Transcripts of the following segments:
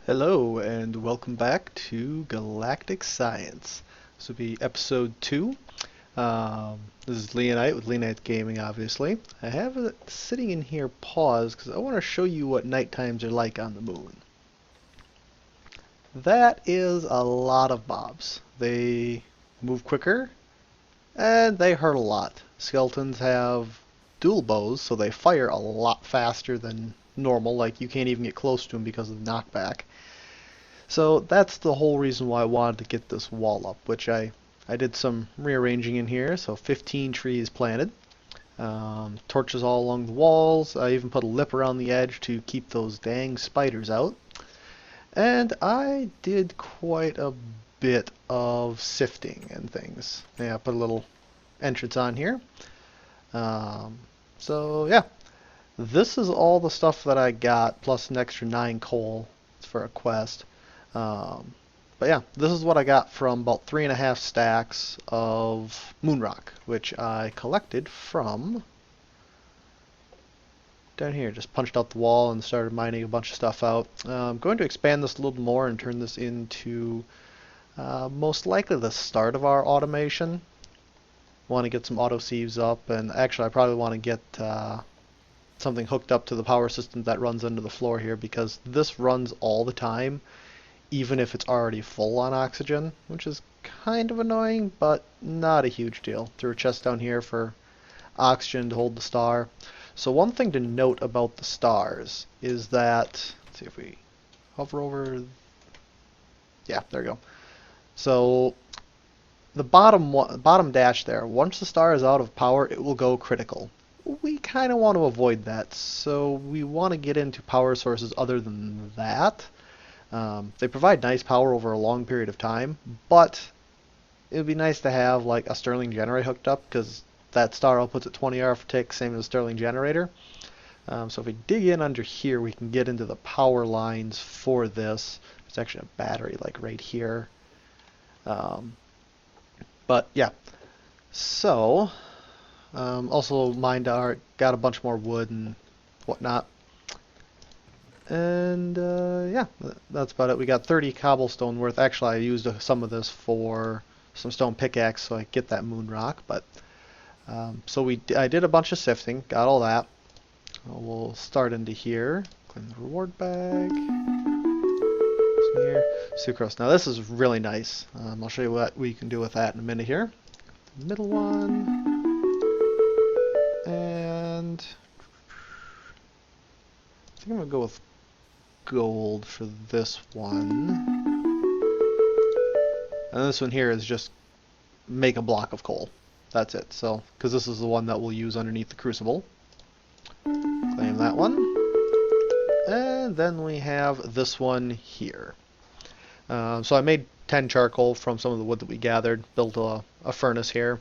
Hello and welcome back to Galactic Science. This will be episode 2. This is Leonite with Leonite Gaming, obviously. I have it sitting in here paused because I want to show you what night times are like on the moon. That is a lot of mobs. They move quicker and they hurt a lot. Skeletons have dual bows, so they fire a lot faster than normal. Like, you can't even get close to them because of the knockback. So that's the whole reason why I wanted to get this wall up, which I did some rearranging in here. So 15 trees planted, torches all along the walls. I even put a lip around the edge to keep those dang spiders out. And I did quite a bit of sifting and things. Yeah, I put a little entrance on here. So yeah, this is all the stuff that I got, plus an extra 9 coal for a quest. But yeah, this is what I got from about 3.5 stacks of moon rock, which I collected from down here. Just punched out the wall and started mining a bunch of stuff out. I'm going to expand this a little more and turn this into most likely the start of our automation. Want to get some auto sieves up, and actually I probably want to get something hooked up to the power system that runs under the floor here, because this runs all the time even if it's already full on oxygen, which is kind of annoying, but not a huge deal. Threw a chest down here for oxygen to hold the star. So one thing to note about the stars is that, let's see if we hover over, yeah, there we go. So the bottom dash there, once the star is out of power, it will go critical. We kind of want to avoid that, so we want to get into power sources other than that. They provide nice power over a long period of time, but it would be nice to have like a Stirling generator hooked up, because that star outputs at 20 R per tick, same as a Stirling generator. So if we dig in under here, we can get into the power lines for this. There's actually a battery like right here. But yeah, so also mined got a bunch more wood and whatnot. And yeah, that's about it. We got 30 cobblestone worth. Actually, I used some of this for some stone pickaxe so I get that moon rock. But so I did a bunch of sifting, got all that. We'll start into here. Claim the reward bag. Here, sucrose. Now this is really nice. I'll show you what we can do with that in a minute here. The middle one, and I think I'm gonna go with gold for this one. And this one here is just make a block of coal. That's it. So, because this is the one that we'll use underneath the crucible. Claim that one. And then we have this one here. So I made 10 charcoal from some of the wood that we gathered, built a furnace here.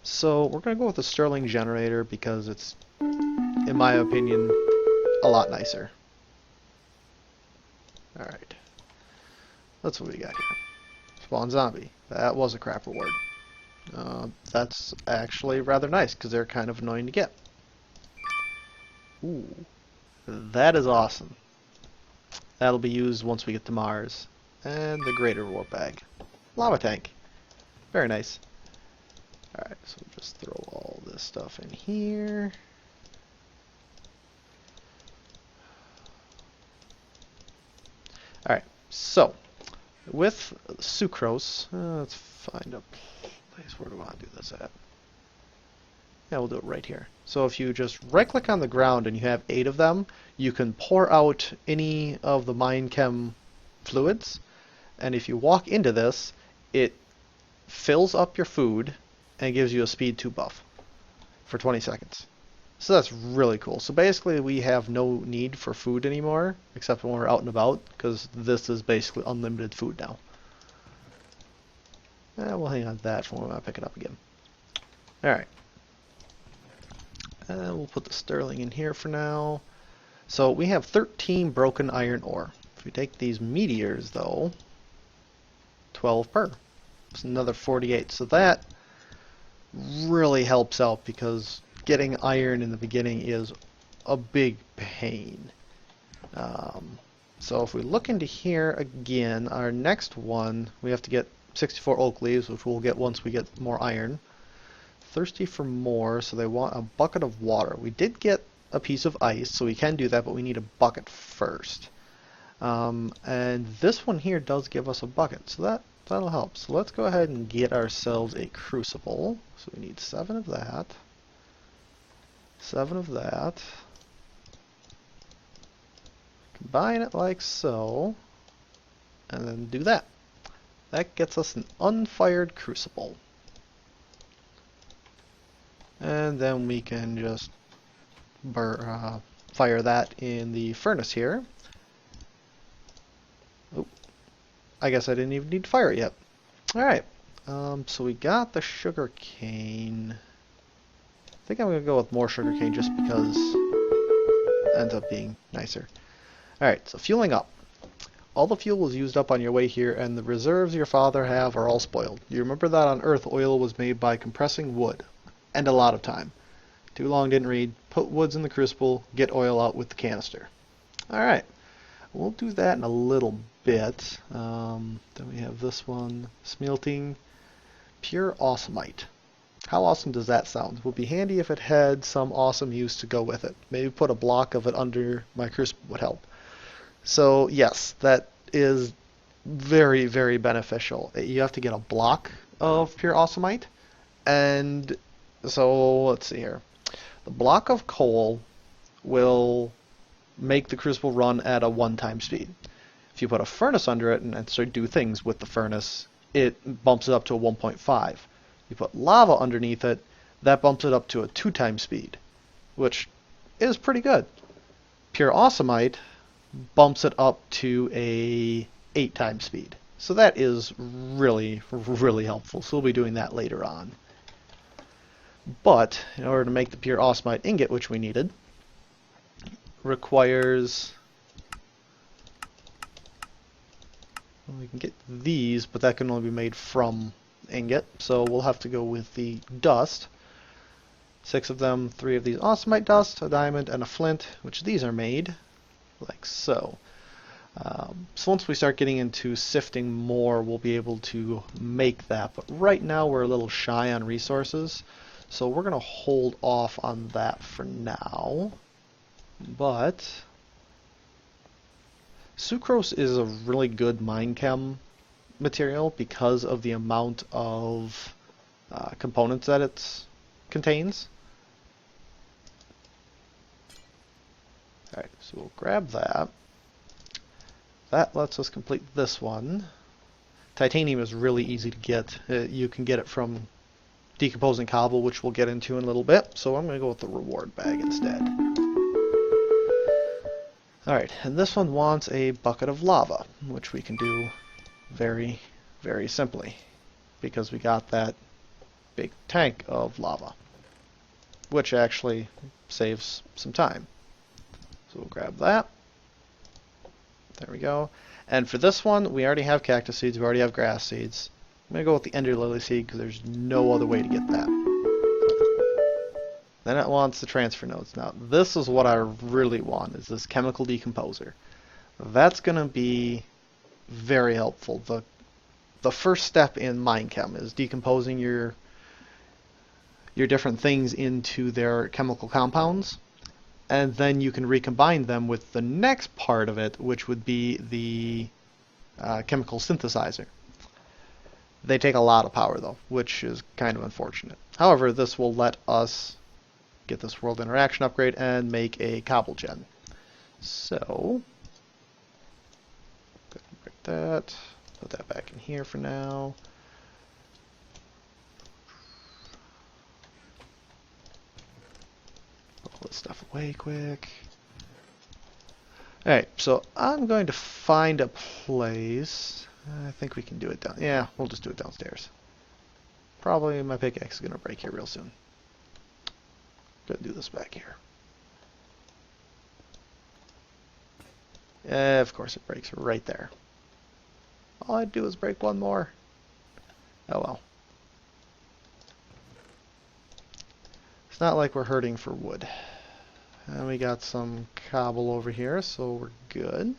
So we're going to go with the Stirling generator because it's, in my opinion, a lot nicer. Alright, that's what we got here. Spawn zombie. That was a crap reward. That's actually rather nice because they're kind of annoying to get. Ooh, that is awesome. That'll be used once we get to Mars. And the greater reward bag. Lava tank. Very nice. Alright, so we'll just throw all this stuff in here. Alright, so with sucrose, let's find a place. Where do I want to do this at? Yeah, we'll do it right here. So if you just right click on the ground and you have 8 of them, you can pour out any of the mine chem fluids, and if you walk into this, it fills up your food and gives you a speed 2 buff for 20 seconds. So that's really cool. So basically we have no need for food anymore, except when we're out and about, because this is basically unlimited food now. We'll hang on to that for when I pick it up again. Alright. We'll put the Stirling in here for now. So we have 13 broken iron ore. If we take these meteors though, 12 per. It's another 48. So that really helps out because getting iron in the beginning is a big pain. So if we look into here again, our next one, we have to get 64 oak leaves, which we'll get once we get more iron. Thirsty for more, so they want a bucket of water. We did get a piece of ice, so we can do that, but we need a bucket first. And this one here does give us a bucket, so that'll help. So let's go ahead and get ourselves a crucible. So we need 7 of that. 7 of that. Combine it like so, and then do that. That gets us an unfired crucible. And then we can just fire that in the furnace here. Oh, I guess I didn't even need to fire it yet. Alright, so we got the sugar cane. I think I'm going to go with more sugar cane just because it ends up being nicer. Alright, so fueling up. All the fuel was used up on your way here, and the reserves your father have are all spoiled. You remember that on Earth oil was made by compressing wood. And a lot of time. Too long, didn't read. Put woods in the crucible, get oil out with the canister. Alright, we'll do that in a little bit. Then we have this one, smelting pure awesomite. How awesome does that sound? It would be handy if it had some awesome use to go with it. Maybe put a block of it under my crucible would help. So yes, that is very, very beneficial. You have to get a block of pure awesomite, and so let's see here. The block of coal will make the crucible run at a 1-time speed. If you put a furnace under it and start do things with the furnace, it bumps it up to a 1.5. You put lava underneath it, that bumps it up to a 2-time speed, which is pretty good. Pure awesomite bumps it up to a 8-time speed. So that is really, really helpful. So we'll be doing that later on. But in order to make the pure awesomite ingot, which we needed, requires, well, we can get these, but that can only be made from ingot, so we'll have to go with the dust. 6 of them, 3 of these awesomite dust, a diamond, and a flint, which these are made like so. So once we start getting into sifting more, we'll be able to make that, but right now we're a little shy on resources. So we're going to hold off on that for now. But sucrose is a really good mine chem material because of the amount of components that it contains. Alright, so we'll grab that. That lets us complete this one. Titanium is really easy to get. You can get it from decomposing cobble, which we'll get into in a little bit, so I'm going to go with the reward bag instead. Alright, and this one wants a bucket of lava, which we can do very, very simply, because we got that big tank of lava, which actually saves some time. So we'll grab that. There we go. And for this one, we already have cactus seeds, we already have grass seeds. I'm going to go with the ender lily seed because there's no other way to get that. Then it wants the transfer nodes. Now this is what I really want, is this chemical decomposer. That's going to be very helpful. The first step in mine chem is decomposing your different things into their chemical compounds, and then you can recombine them with the next part of it, which would be the chemical synthesizer. They take a lot of power though, which is kind of unfortunate. However, this will let us get this world interaction upgrade and make a cobble gen. So, go ahead and break that, put that back in here for now. Put all this stuff away quick. Alright, so I'm going to find a place. I think we can do it down. Yeah, we'll just do it downstairs. Probably my pickaxe is going to break here real soon. Gonna do this back here. Of course it breaks right there. All I'd do is break one more. Oh well. It's not like we're hurting for wood. And we got some cobble over here, so we're good.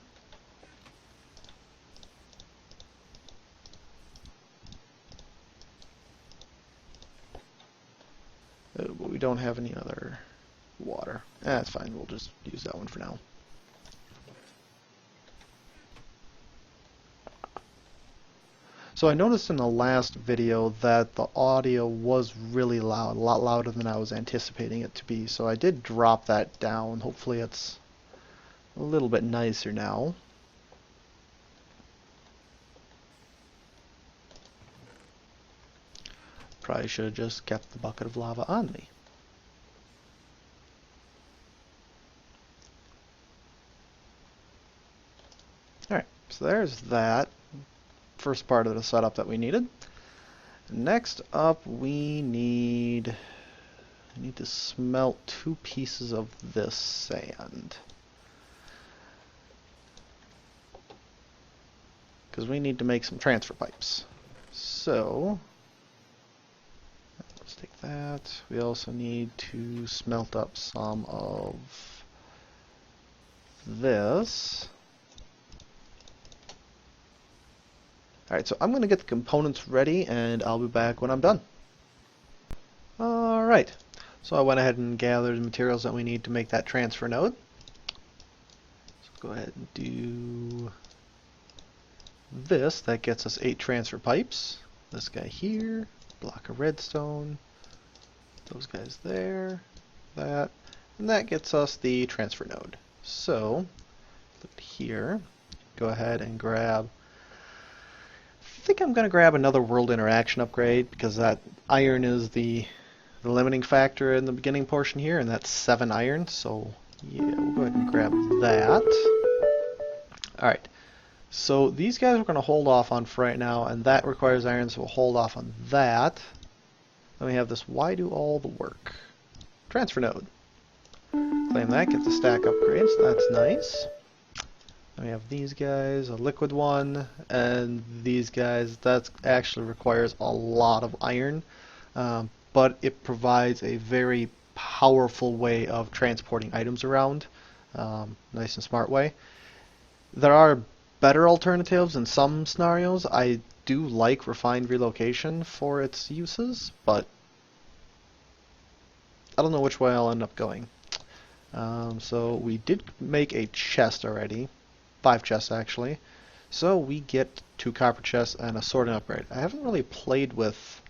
we don't have any other water. That's fine, we'll just use that one for now. So I noticed in the last video that the audio was really loud, a lot louder than I was anticipating it to be. So I did drop that down. Hopefully it's a little bit nicer now. Probably should have just kept the bucket of lava on me. Alright, so there's that. First part of the setup that we needed. Next up, we need to smelt 2 pieces of this sand, because we need to make some transfer pipes. So let's take that. We also need to smelt up some of this. Alright, so I'm going to get the components ready, and I'll be back when I'm done. Alright, so I went ahead and gathered the materials that we need to make that transfer node. So go ahead and do this. That gets us 8 transfer pipes. This guy here, block of redstone, those guys there, that, and that gets us the transfer node. So, look here, go ahead and grab, I think I'm going to grab another world interaction upgrade, because that iron is the limiting factor in the beginning portion here, and that's 7 iron, so yeah, we'll go ahead and grab that. Alright, so these guys we're going to hold off on for right now, and that requires iron, so we'll hold off on that. Then we have this why do all the work? Transfer node. Claim that, get the stack upgrades, that's nice. Then we have these guys, a liquid one, and these guys, that actually requires a lot of iron, but it provides a very powerful way of transporting items around, nice and smart way. There are better alternatives in some scenarios. I do like refined relocation for its uses, but I don't know which way I'll end up going. So we did make a chest already. 5 chests actually. So we get 2 copper chests and a sorting upgrade. I haven't really played with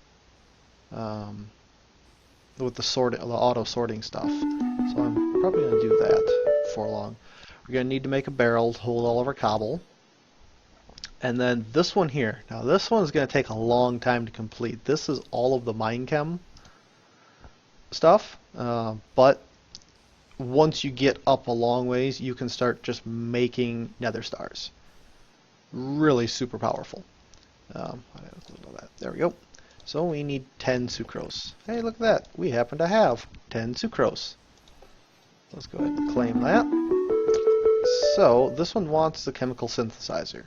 the auto sorting stuff, so I'm probably going to do that before long. We're going to need to make a barrel to hold all of our cobble. And then this one here. Now this one is going to take a long time to complete. This is all of the Minechem stuff, but once you get up a long ways, you can start just making nether stars. Really super powerful. There we go. So we need 10 sucrose. Hey, look at that. We happen to have 10 sucrose. Let's go ahead and claim that. So this one wants the chemical synthesizer.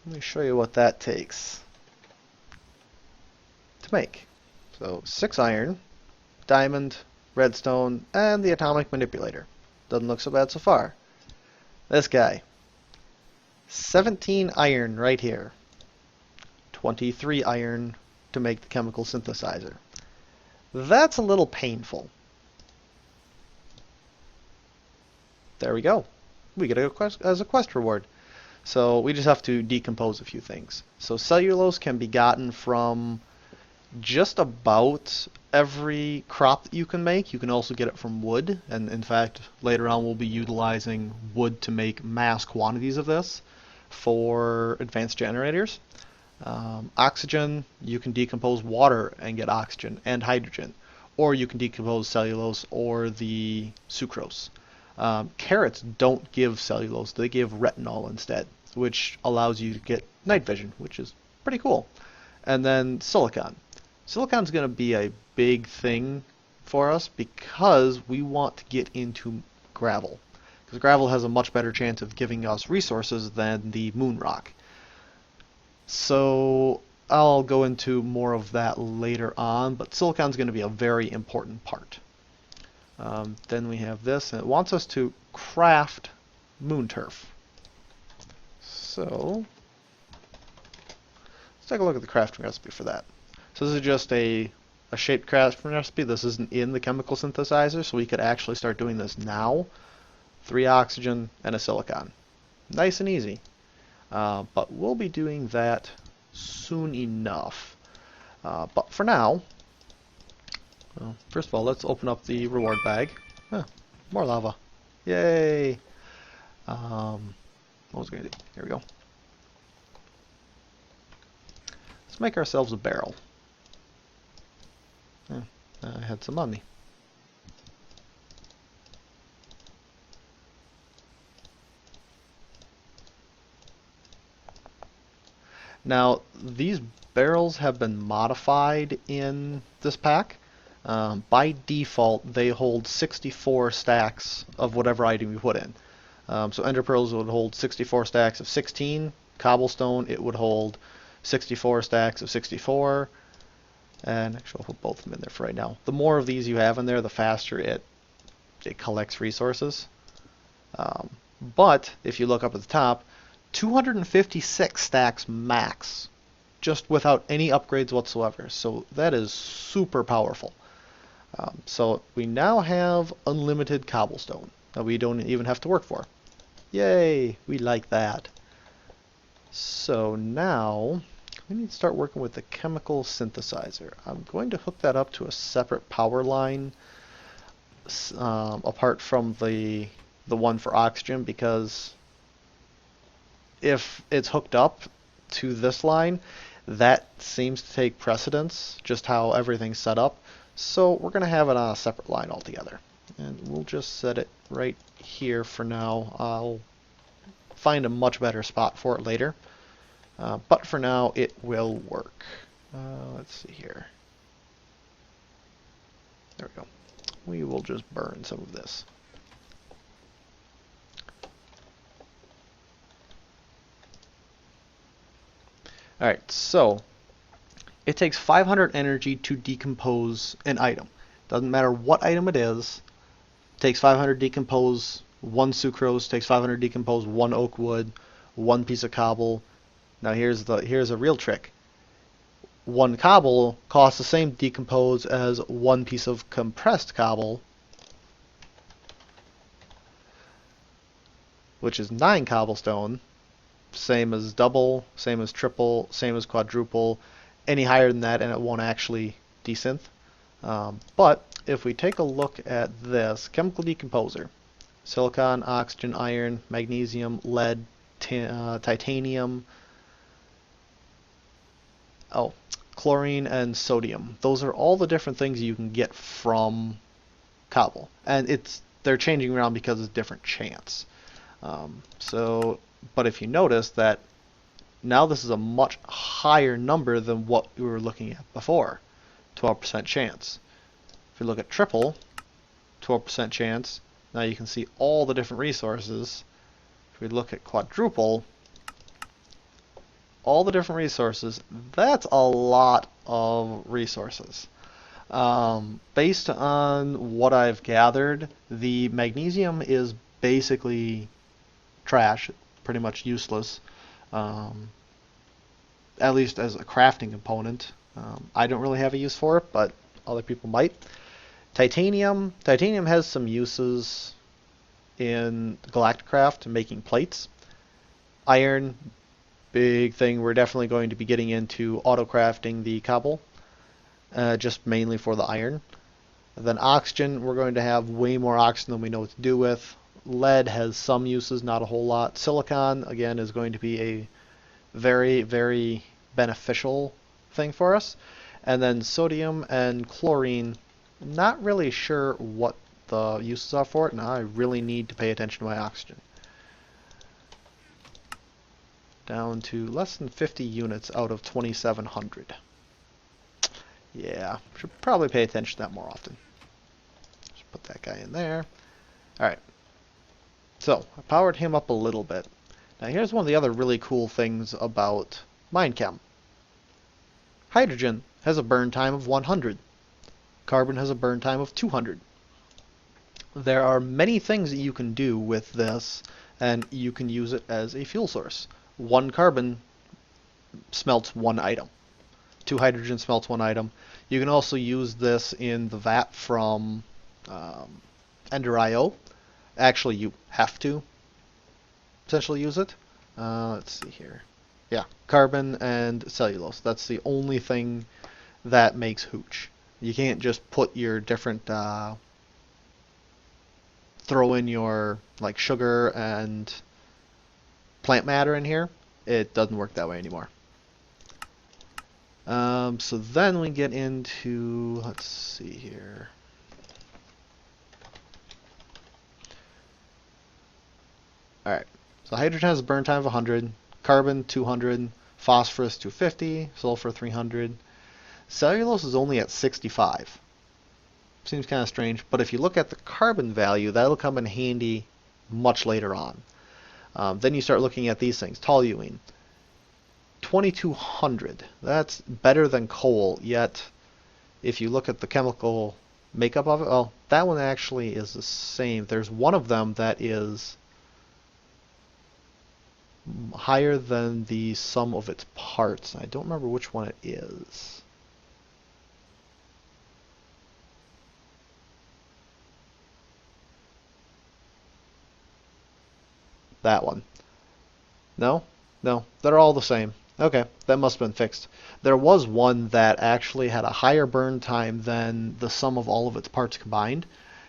Let me show you what that takes to make. So 6 iron, diamond, redstone, and the atomic manipulator. Doesn't look so bad so far. This guy. 17 iron right here. 23 iron to make the chemical synthesizer. That's a little painful. There we go. We get a quest as a quest reward. So we just have to decompose a few things. So cellulose can be gotten from just about every crop that you can make. You can also get it from wood, and in fact later on we'll be utilizing wood to make mass quantities of this for advanced generators. Oxygen, you can decompose water and get oxygen and hydrogen, or you can decompose cellulose or the sucrose. Carrots don't give cellulose, they give retinol instead, which allows you to get night vision, which is pretty cool. And then silicon. Silicon's going to be a big thing for us because we want to get into gravel. Because gravel has a much better chance of giving us resources than the moon rock. So I'll go into more of that later on, but silicon's going to be a very important part. Then we have this, and it wants us to craft moon turf. So let's take a look at the crafting recipe for that. So this is just a a shaped crafting recipe. This isn't in the chemical synthesizer, so we could actually start doing this now. 3 oxygen and a silicon. Nice and easy. But we'll be doing that soon enough. But for now, well, first of all, let's open up the reward bag. More lava. Yay! What was I going to do? Here we go. Let's make ourselves a barrel. I had some on me. Now, these barrels have been modified in this pack. By default, they hold 64 stacks of whatever item you put in. So ender pearls would hold 64 stacks of 16. Cobblestone, it would hold 64 stacks of 64. And actually, I'll put both of them in there for right now. The more of these you have in there, the faster it collects resources. But if you look up at the top, 256 stacks max, just without any upgrades whatsoever. So that is super powerful. So we now have unlimited cobblestone that we don't even have to work for. Yay! We like that. So now we need to start working with the chemical synthesizer. I'm going to hook that up to a separate power line apart from the one for oxygen, because if it's hooked up to this line, that seems to take precedence, just how everything's set up. So we're going to have it on a separate line altogether. And we'll just set it right here for now. I'll find a much better spot for it later. But for now, it will work. Let's see here. There we go. We will just burn some of this. Alright, so it takes 500 energy to decompose an item. Doesn't matter what item it is. It takes 500 to decompose 1 sucrose, takes 500 to decompose 1 oak wood, 1 piece of cobble. Now here's a real trick. 1 cobble costs the same to decompose as 1 piece of compressed cobble, which is 9 cobblestone. Same as double, same as triple, same as quadruple. Any higher than that and it won't actually desynth. But if we take a look at this chemical decomposer, silicon, oxygen, iron, magnesium, lead, titanium, chlorine and sodium. Those are all the different things you can get from cobble. And they're changing around because it's different chance. But if you notice that now this is a much higher number than what we were looking at before. 12% chance. If you look at triple, 12% chance. Now you can see all the different resources. If we look at quadruple, all the different resources, that's a lot of resources. Based on what I've gathered, the magnesium is basically trash, pretty much useless, at least as a crafting component. I don't really have a use for it, but other people might. Titanium has some uses in Galactic craft, making plates. Iron, big thing. We're definitely going to be getting into auto crafting the cobble, just mainly for the iron. And then oxygen, we're going to have way more oxygen than we know what to do with. Lead has some uses, not a whole lot. Silicon, again, is going to be a very, very beneficial thing for us. And then sodium and chlorine, not really sure what the uses are for it. Now I really need to pay attention to my oxygen. Down to less than 50 units out of 2,700. Yeah, should probably pay attention to that more often. Just put that guy in there. Alright. So, I powered him up a little bit. Now here's one of the other really cool things about Minechem. Hydrogen has a burn time of 100. Carbon has a burn time of 200. There are many things that you can do with this, and you can use it as a fuel source. 1 carbon smelts 1 item. 2 hydrogen smelts 1 item. You can also use this in the vat from Ender IO. Actually, you have to potentially use it. Let's see here. Yeah, carbon and cellulose. That's the only thing that makes hooch. You can't just put your different throw in your like sugar and plant matter in here. It doesn't work that way anymore. So then we get into, let's see here. Alright, so hydrogen has a burn time of 100, carbon 200, phosphorus 250, sulfur 300. Cellulose is only at 65. Seems kind of strange, but if you look at the carbon value, that'll come in handy much later on. Then you start looking at these things. Toluene, 2200. That's better than coal, yet if you look at the chemical makeup of it, well, that one actually is the same. There's one of them that is higher than the sum of its parts. I don't remember which one it is. That one. No? No. They're all the same. Okay, that must have been fixed. There was one that actually had a higher burn time than the sum of all of its parts combined,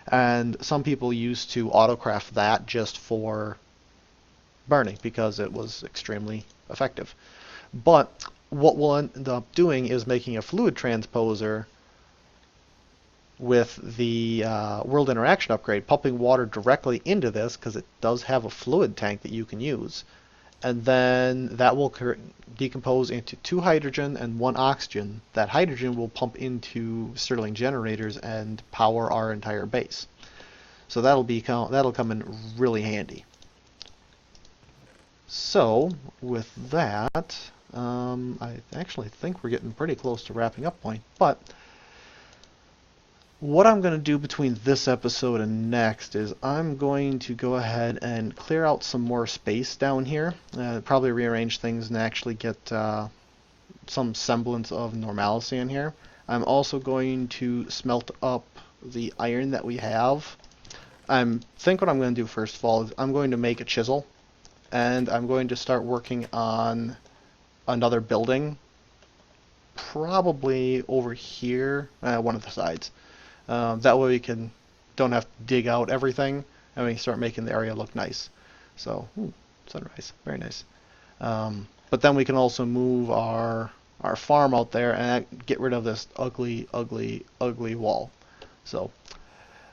and some people used to autocraft that just for burning because it was extremely effective. But what we'll end up doing is making a fluid transposer with the world interaction upgrade, pumping water directly into this because it does have a fluid tank that you can use. And then that will decompose into 2 hydrogen and 1 oxygen. That hydrogen will pump into Stirling generators and power our entire base. So that'll come in really handy. So with that, I actually think we're getting pretty close to wrapping up point. But what I'm going to do between this episode and next is I'm going to go ahead and clear out some more space down here, probably rearrange things and actually get some semblance of normalcy in here. I'm also going to smelt up the iron that we have. I think what I'm going to do first of all is I'm going to make a chisel, and I'm going to start working on another building, probably over here, one of the sides. That way we don't have to dig out everything, and we can start making the area look nice. So, sunrise, very nice. But then we can also move our farm out there and get rid of this ugly, ugly, ugly wall. So,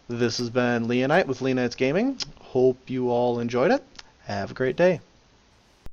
this has been Leonite with Leonite's Gaming. Hope you all enjoyed it. Have a great day.